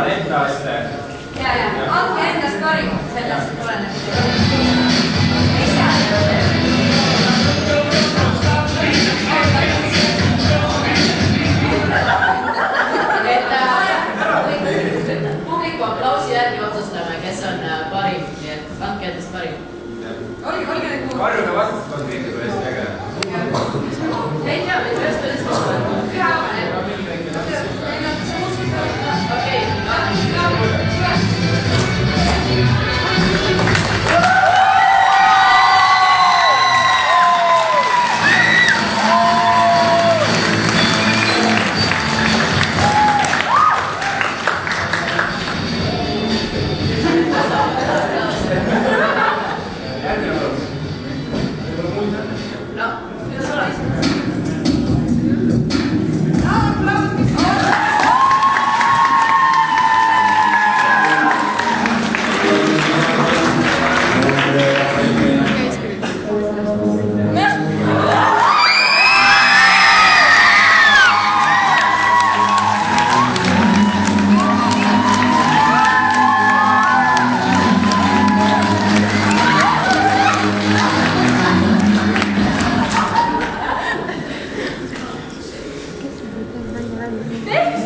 annan endast. Andke endast parim, sellest tuleneb. Publiku aplausi järgi otsustame, kes on parim, nii et andke endast parim. Karjuge vastust kõige tõesti äge. Ei tea, me tõesti Thanks.